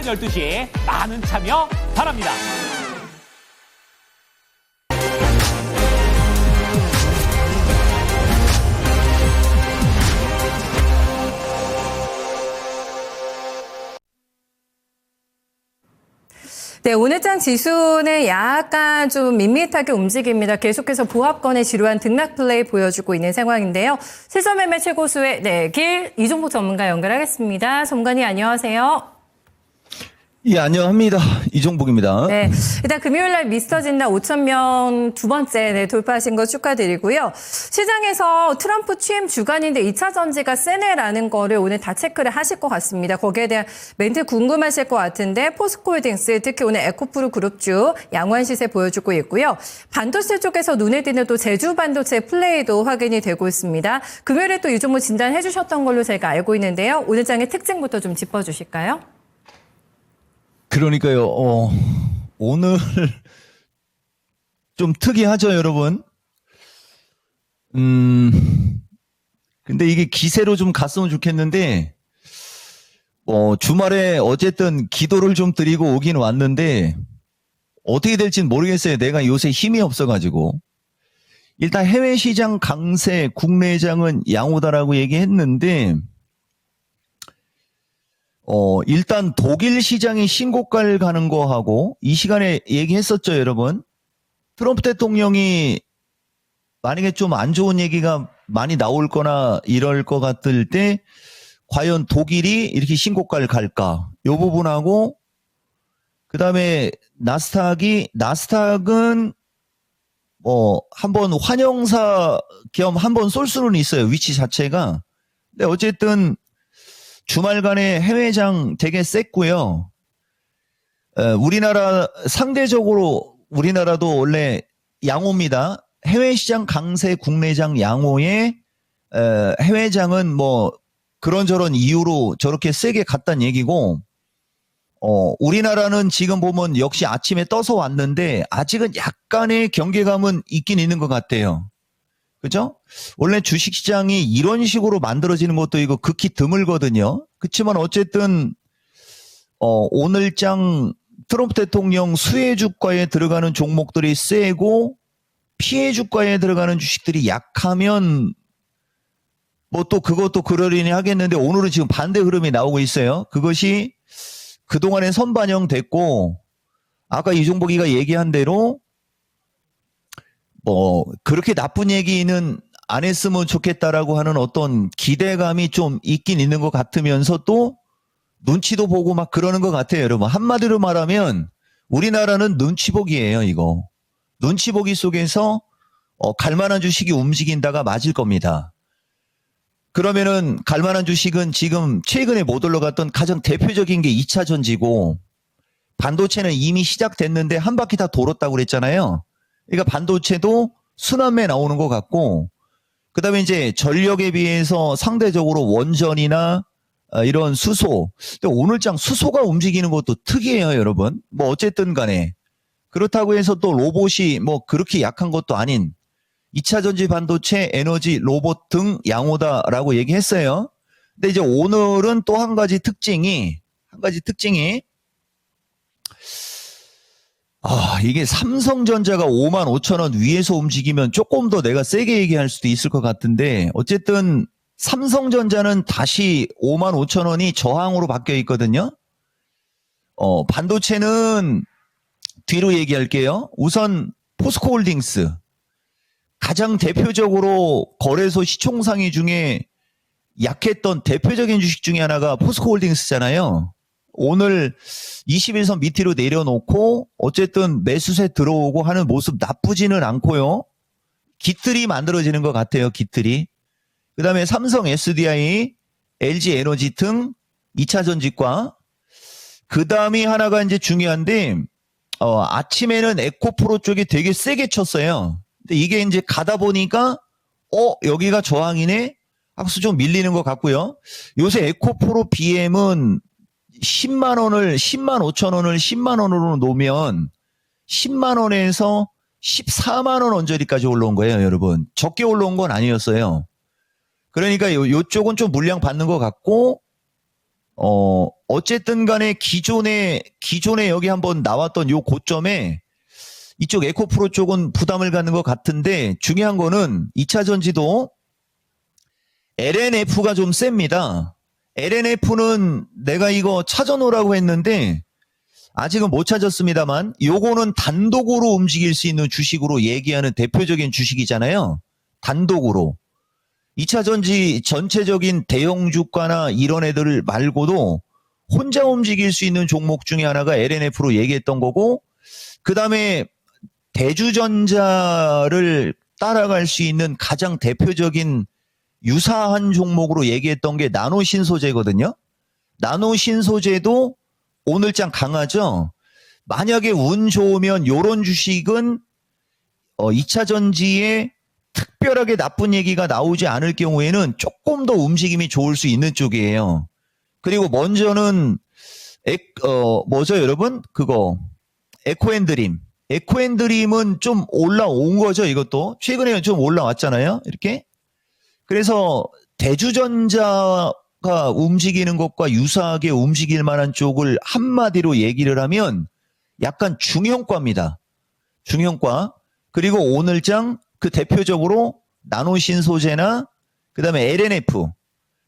12시 많은 참여 바랍니다. 네, 오늘장 지수는 약간 좀 밋밋하게 움직입니다. 계속해서 보합권의 지루한 등락 플레이 보여주고 있는 상황인데요. 실전 매매 최고수의 길 이종복 전문가 연결하겠습니다. 전문가님 안녕하세요. 예, 안녕합니다. 이종복입니다. 네, 일단 금요일 날 미스터 진단 5,000명 두 번째 돌파하신 거 축하드리고요. 시장에서 트럼프 취임 주간인데 2차 전지가 세네라는 거를 오늘 다 체크를 하실 것 같습니다. 거기에 대한 멘트 궁금하실 것 같은데 포스코홀딩스 특히 오늘 에코프로 그룹주 양호한 시세 보여주고 있고요. 반도체 쪽에서 눈에 띄는 또 제주 반도체 플레이도 확인이 되고 있습니다. 금요일에 또 이 종목 진단해 주셨던 걸로 제가 알고 있는데요. 오늘 장의 특징부터 좀 짚어주실까요? 그러니까요, 오늘 좀 특이하죠, 여러분? 근데 이게 기세로 좀 갔으면 좋겠는데, 주말에 어쨌든 기도를 좀 드리고 오긴 왔는데, 어떻게 될지는 모르겠어요. 내가 요새 힘이 없어가지고. 일단 해외 시장 강세, 국내장은 양호다라고 얘기했는데, 일단 독일 시장이 신고가를 가는 거하고 이 시간에 얘기했었죠, 여러분. 트럼프 대통령이 만약에 좀 안 좋은 얘기가 많이 나올 거나 이럴 것 같을 때 과연 독일이 이렇게 신고가를 갈까? 요 부분하고 그다음에 나스닥은 한번 환영사 겸 한번 쏠 수는 있어요, 위치 자체가. 근데 어쨌든 주말간에 해외장 되게 셌고요. 상대적으로 우리나라도 원래 양호입니다. 해외시장 강세, 국내장 양호에 해외장은 뭐 그런저런 이유로 저렇게 세게 갔단 얘기고, 우리나라는 지금 보면 역시 아침에 떠서 왔는데 아직은 약간의 경계감은 있긴 있는 것 같아요. 그죠? 원래 주식시장이 이런 식으로 만들어지는 것도 이거 극히 드물거든요. 그렇지만 어쨌든 오늘장 트럼프 대통령 수혜 주가에 들어가는 종목들이 세고 피해 주가에 들어가는 주식들이 약하면 뭐 또 그것도 그러려니 하겠는데 오늘은 지금 반대 흐름이 나오고 있어요. 그것이 그동안에 선반영됐고 아까 이종복이가 얘기한 대로 그렇게 나쁜 얘기는 안 했으면 좋겠다라고 하는 어떤 기대감이 좀 있긴 있는 것 같으면서 또 눈치도 보고 막 그러는 것 같아요, 여러분. 한마디로 말하면 우리나라는 눈치보기예요, 이거. 눈치보기 속에서 갈만한 주식이 움직인다가 맞을 겁니다. 그러면은 갈만한 주식은 지금 최근에 못 올라갔던 가장 대표적인 게 2차 전지고 반도체는 이미 시작됐는데 한 바퀴 다 돌았다고 그랬잖아요. 그러니까 반도체도 순환매 나오는 것 같고, 그 다음에 이제 전력에 비해서 상대적으로 원전이나 이런 수소, 근데 오늘장 수소가 움직이는 것도 특이해요, 여러분. 뭐 어쨌든 간에. 그렇다고 해서 또 로봇이 뭐 그렇게 약한 것도 아닌 2차 전지 반도체, 에너지, 로봇 등 양호다라고 얘기했어요. 근데 이제 오늘은 또 한 가지 특징이 이게 삼성전자가 55,000원 위에서 움직이면 조금 더 내가 세게 얘기할 수도 있을 것 같은데 어쨌든 삼성전자는 다시 55,000원이 저항으로 바뀌어 있거든요. 반도체는 뒤로 얘기할게요. 우선 포스코홀딩스. 가장 대표적으로 거래소 시총상위 중에 약했던 대표적인 주식 중에 하나가 포스코홀딩스잖아요. 오늘 21선 밑으로 내려놓고 어쨌든 매수세 들어오고 하는 모습 나쁘지는 않고요. 깃들이 만들어지는 것 같아요. 깃들이. 그 다음에 삼성 SDI, LG 에너지 등 2차 전지과. 그 다음이 하나가 이제 중요한데 아침에는 에코프로 쪽이 되게 세게 쳤어요. 근데 이게 이제 가다 보니까 여기가 저항이네? 하고서 좀 밀리는 것 같고요. 요새 에코프로 BM은 10만 5천 원을 10만 원으로 놓으면 10만 원에서 14만 원 언저리까지 올라온 거예요, 여러분. 적게 올라온 건 아니었어요. 그러니까 요쪽은 좀 물량 받는 것 같고 어쨌든 간에 기존에 여기 한번 나왔던 요 고점에 이쪽 에코프로 쪽은 부담을 갖는 것 같은데 중요한 거는 2차 전지도 LNF가 좀 셉니다. LNF는 내가 이거 찾아놓으라고 했는데 아직은 못 찾았습니다만 요거는 단독으로 움직일 수 있는 주식으로 얘기하는 대표적인 주식이잖아요. 단독으로. 2차 전지 전체적인 대형 주가나 이런 애들 말고도 혼자 움직일 수 있는 종목 중에 하나가 LNF로 얘기했던 거고 그 다음에 대주전자를 따라갈 수 있는 가장 대표적인 유사한 종목으로 얘기했던 게 나노신소재거든요. 나노신소재도 오늘장 강하죠. 만약에 운 좋으면 요런 주식은 2차 전지에 특별하게 나쁜 얘기가 나오지 않을 경우에는 조금 더 움직임이 좋을 수 있는 쪽이에요. 그리고 먼저는 뭐죠 여러분? 그거 에코앤드림. 에코앤드림은 좀 올라온 거죠 이것도. 최근에는 좀 올라왔잖아요. 이렇게. 그래서 대주전자가 움직이는 것과 유사하게 움직일 만한 쪽을 한마디로 얘기를 하면 약간 중형과입니다. 중형과. 그리고 오늘장 그 대표적으로 나노신소재나 그 다음에 LNF.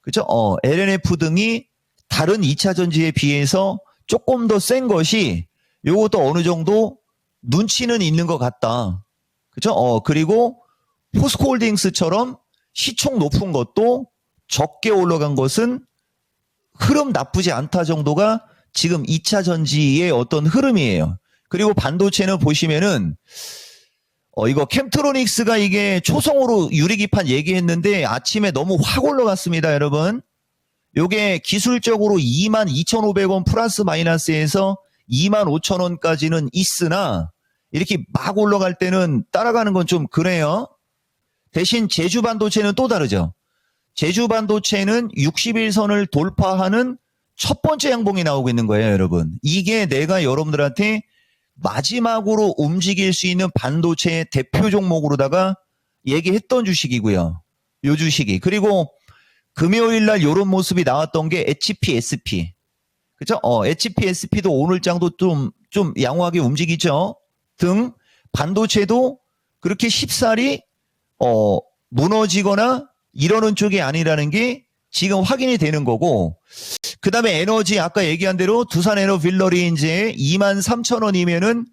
그죠? LNF 등이 다른 2차 전지에 비해서 조금 더 센 것이 요것도 어느 정도 눈치는 있는 것 같다. 그죠? 그리고 포스코홀딩스처럼 시총 높은 것도 적게 올라간 것은 흐름 나쁘지 않다 정도가 지금 2차 전지의 어떤 흐름이에요. 그리고 반도체는 보시면은 이거 캠트로닉스가 이게 초성으로 유리기판 얘기했는데 아침에 너무 확 올라갔습니다, 여러분. 요게 기술적으로 22,500원 플러스 마이너스에서 25,000원까지는 있으나 이렇게 막 올라갈 때는 따라가는 건 좀 그래요. 대신 제주반도체는 또 다르죠. 제주반도체는 60일선을 돌파하는 첫 번째 양봉이 나오고 있는 거예요, 여러분. 이게 내가 여러분들한테 마지막으로 움직일 수 있는 반도체의 대표 종목으로다가 얘기했던 주식이고요. 요 주식이. 그리고 금요일 날 요런 모습이 나왔던 게 HPSP. 그죠? HPSP도 오늘장도 좀 양호하게 움직이죠. 등 반도체도 그렇게 쉽사리 무너지거나 이러는 쪽이 아니라는 게 지금 확인이 되는 거고 그 다음에 에너지 아까 얘기한 대로 두산에너빌러리 이제 23,000원이면은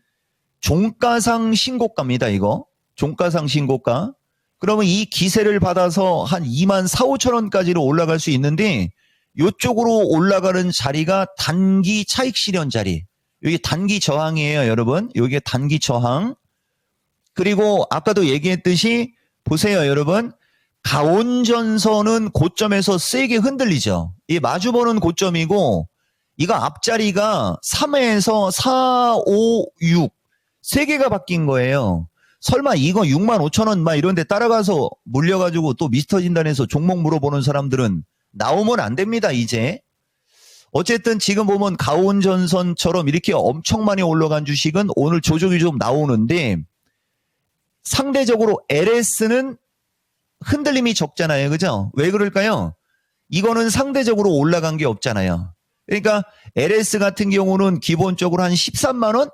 종가상 신고가입니다. 이거 종가상 신고가. 그러면 이 기세를 받아서 한 24,000~25,000원까지로 올라갈 수 있는데 이쪽으로 올라가는 자리가 단기 차익 실현 자리. 이게 단기 저항이에요, 여러분. 이게 단기 저항. 그리고 아까도 얘기했듯이 보세요, 여러분. 가온전선은 고점에서 세게 흔들리죠. 이 마주보는 고점이고 이거 앞자리가 3에서 4, 5, 6 세 개가 바뀐 거예요. 설마 이거 65,000원 막 이런 데 따라가서 물려가지고 또 미스터 진단에서 종목 물어보는 사람들은 나오면 안 됩니다, 이제. 어쨌든 지금 보면 가온전선처럼 이렇게 엄청 많이 올라간 주식은 오늘 조정이 좀 나오는데 상대적으로 LS는 흔들림이 적잖아요. 그죠? 왜 그럴까요? 이거는 상대적으로 올라간 게 없잖아요. 그러니까 LS 같은 경우는 기본적으로 한 13만원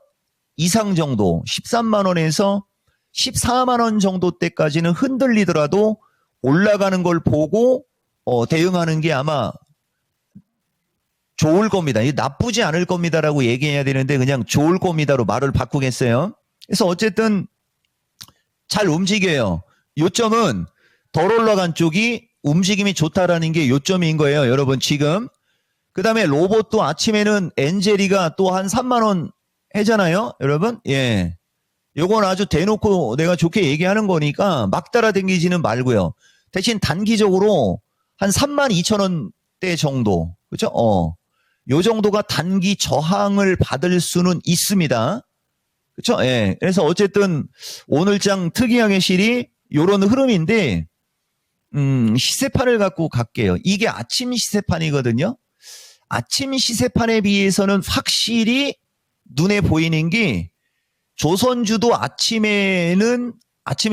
이상 정도, 13만원에서 14만원 정도 때까지는 흔들리더라도 올라가는 걸 보고 대응하는 게 아마 좋을 겁니다. 나쁘지 않을 겁니다라고 얘기해야 되는데 그냥 좋을 겁니다로 말을 바꾸겠어요. 그래서 어쨌든 잘 움직여요. 요점은 덜 올라간 쪽이 움직임이 좋다라는 게 요점인 거예요. 여러분 지금. 그 다음에 로봇도 아침에는 엔젤이가 또 한 3만원 해잖아요. 여러분. 예. 요건 아주 대놓고 내가 좋게 얘기하는 거니까 막 따라다니지는 말고요. 대신 단기적으로 한 32,000원대 정도. 그렇죠? 요 정도가 단기 저항을 받을 수는 있습니다. 그렇죠? 예. 그래서 어쨌든 오늘장 특이하게 실이 요런 흐름인데 시세판을 갖고 갈게요. 이게 아침 시세판이거든요. 아침 시세판에 비해서는 확실히 눈에 보이는 게 조선주도 아침에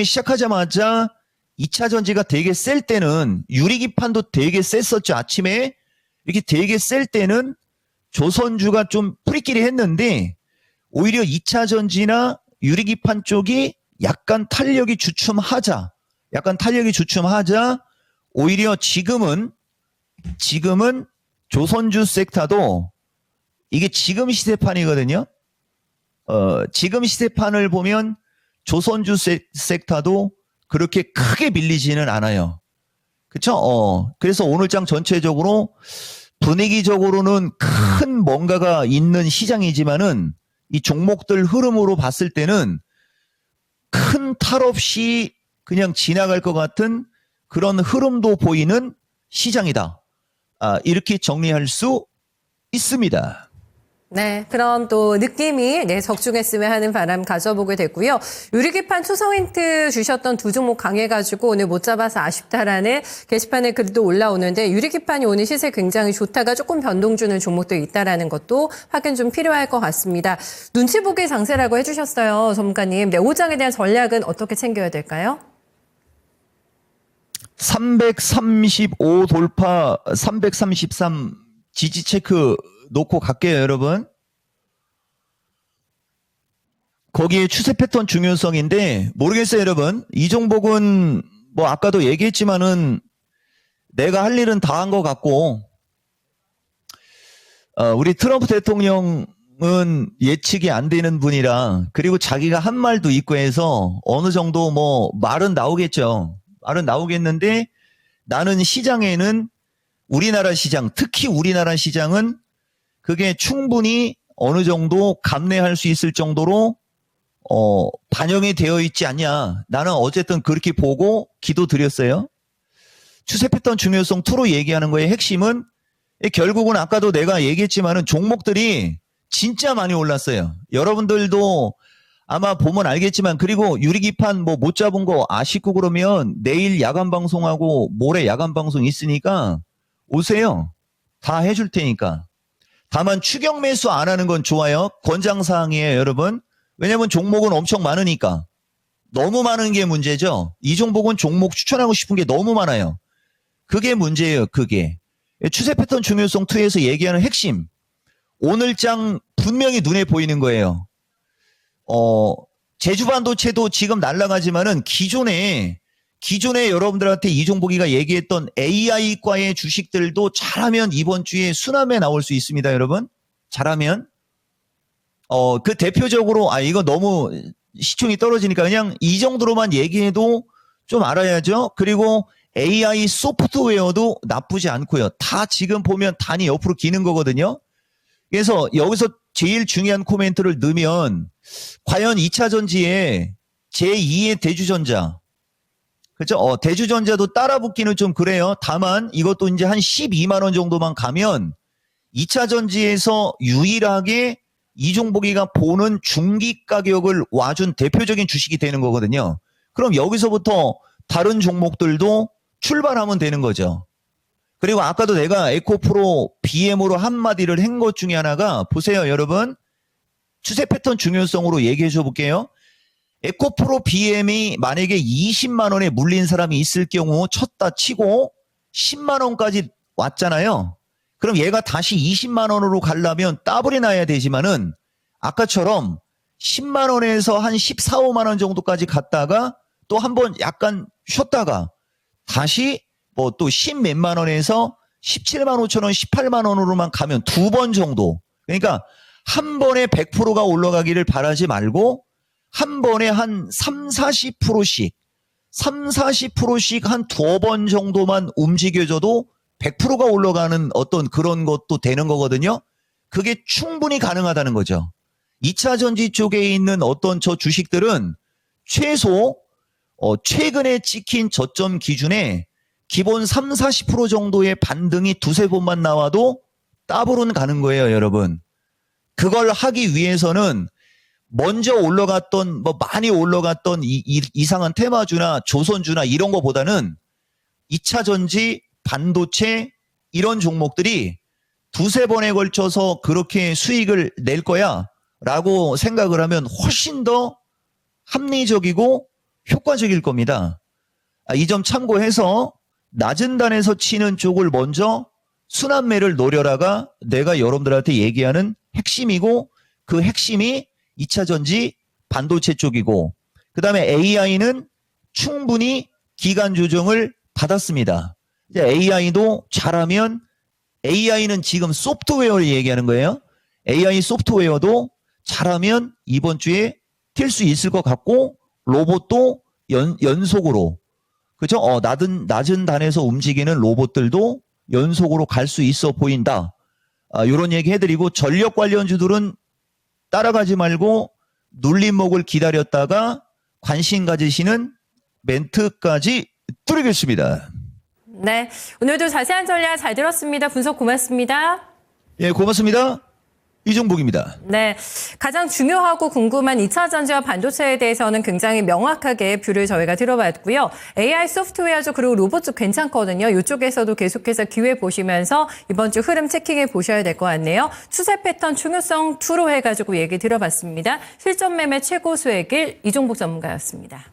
시작하자마자 2차 전지가 되게 셀 때는 유리기판도 되게 셌었죠. 아침에. 이렇게 되게 셀 때는 조선주가 좀 뿌리끼리 했는데 오히려 2차 전지나 유리기판 쪽이 약간 탄력이 주춤하자 오히려 지금은 조선주 섹터도 이게 지금 시세판이거든요. 지금 시세판을 보면 조선주 섹터도 그렇게 크게 밀리지는 않아요. 그쵸? 그래서 오늘장 전체적으로 분위기적으로는 큰 뭔가가 있는 시장이지만은 이 종목들 흐름으로 봤을 때는 큰 탈 없이 그냥 지나갈 것 같은 그런 흐름도 보이는 시장이다. 이렇게 정리할 수 있습니다. 네, 그런 또 느낌이 적중했으면 하는 바람 가져보게 됐고요. 유리기판 초성 힌트 주셨던 두 종목 강해가지고 오늘 못 잡아서 아쉽다라는 게시판에 글도 올라오는데 유리기판이 오늘 시세 굉장히 좋다가 조금 변동 주는 종목도 있다라는 것도 확인 좀 필요할 것 같습니다. 눈치 보기 장세라고 해주셨어요, 전문가님. 네, 5장에 대한 전략은 어떻게 챙겨야 될까요? 335 돌파, 333 지지 체크 놓고 갈게요, 여러분. 거기에 추세 패턴 중요성인데 모르겠어요, 여러분. 이 종목은 뭐 아까도 얘기했지만은 내가 할 일은 다 한 것 같고 우리 트럼프 대통령은 예측이 안 되는 분이라 그리고 자기가 한 말도 있고 해서 어느 정도 뭐 말은 나오겠죠. 말은 나오겠는데 나는 시장에는 우리나라 시장, 특히 우리나라 시장은 그게 충분히 어느 정도 감내할 수 있을 정도로 반영이 되어 있지 않냐. 나는 어쨌든 그렇게 보고 기도드렸어요. 추세 패턴 중요성 2로 얘기하는 거의 핵심은 결국은 아까도 내가 얘기했지만은 종목들이 진짜 많이 올랐어요. 여러분들도 아마 보면 알겠지만 그리고 유리기판 뭐 못 잡은 거 아쉽고 그러면 내일 야간 방송하고 모레 야간 방송 있으니까 오세요. 다 해줄 테니까. 다만 추격 매수 안 하는 건 좋아요. 권장사항이에요, 여러분. 왜냐면 종목은 엄청 많으니까. 너무 많은 게 문제죠. 이 종목은 종목 추천하고 싶은 게 너무 많아요. 그게 문제예요, 그게. 추세 패턴 중요성 2에서 얘기하는 핵심. 오늘장 분명히 눈에 보이는 거예요. 제주반도체도 지금 날아가지만은 기존에 여러분들한테 이종복이가 얘기했던 AI과의 주식들도 잘하면 이번 주에 순함에 나올 수 있습니다, 여러분. 잘하면. 그 대표적으로, 이거 너무 시총이 떨어지니까 그냥 이 정도로만 얘기해도 좀 알아야죠. 그리고 AI 소프트웨어도 나쁘지 않고요. 다 지금 보면 단이 옆으로 기는 거거든요. 그래서 여기서 제일 중요한 코멘트를 넣으면 과연 2차 전지에 제2의 대주전자, 그렇죠? 대주전자도 따라 붙기는 좀 그래요. 다만 이것도 이제 한 12만 원 정도만 가면 2차 전지에서 유일하게 이종복이가 보는 중기 가격을 와준 대표적인 주식이 되는 거거든요. 그럼 여기서부터 다른 종목들도 출발하면 되는 거죠. 그리고 아까도 내가 에코프로 BM으로 한마디를 한 것 중에 하나가 보세요, 여러분. 추세 패턴 중요성으로 얘기해 줘 볼게요. 에코프로 BM이 만약에 20만 원에 물린 사람이 있을 경우 쳤다 치고 10만 원까지 왔잖아요. 그럼 얘가 다시 20만 원으로 가려면 더블이 나야 되지만은 아까처럼 10만 원에서 한 14, 15만 원 정도까지 갔다가 또 한번 약간 쉬었다가 다시 뭐 또 10 몇만 원에서 17만 5천 원, 18만 원으로만 가면 2번 정도. 그러니까 한 번에 100%가 올라가기를 바라지 말고 한 번에 한 3, 40%씩 한 2번 정도만 움직여줘도 100%가 올라가는 어떤 그런 것도 되는 거거든요. 그게 충분히 가능하다는 거죠. 2차 전지 쪽에 있는 어떤 저 주식들은 최소 최근에 찍힌 저점 기준에 기본 3, 40% 정도의 반등이 두세 번만 나와도 더블은 가는 거예요, 여러분. 그걸 하기 위해서는 먼저 올라갔던 많이 올라갔던 이상한 테마주나 조선주나 이런 거보다는 2차 전지, 반도체 이런 종목들이 두세 번에 걸쳐서 그렇게 수익을 낼 거야 라고 생각을 하면 훨씬 더 합리적이고 효과적일 겁니다. 이 점 참고해서 낮은 단에서 치는 쪽을 먼저 순환매를 노려라가 내가 여러분들한테 얘기하는 핵심이고 그 핵심이 2차 전지 반도체 쪽이고 그다음에 AI는 충분히 기간 조정을 받았습니다. 이제 AI도 잘하면 AI는 지금 소프트웨어를 얘기하는 거예요. AI 소프트웨어도 잘하면 이번 주에 튈 수 있을 것 같고 로봇도 연속으로 그죠? 낮은 단에서 움직이는 로봇들도 연속으로 갈 수 있어 보인다. 이런 얘기 해드리고 전력 관련주들은 따라가지 말고 눌림목을 기다렸다가 관심 가지시는 멘트까지 드리겠습니다. 네, 오늘도 자세한 전략 잘 들었습니다. 분석 고맙습니다. 예, 고맙습니다. 이종복입니다. 네, 가장 중요하고 궁금한 2차 전지와 반도체에 대해서는 굉장히 명확하게 뷰를 저희가 들어봤고요. AI 소프트웨어 쪽 그리고 로봇 쪽 괜찮거든요. 이쪽에서도 계속해서 기회 보시면서 이번 주 흐름 체킹해 보셔야 될 것 같네요. 추세 패턴 중요성 2로 해가지고 얘기 들어봤습니다. 실전 매매 최고 수익일 이종복 전문가였습니다.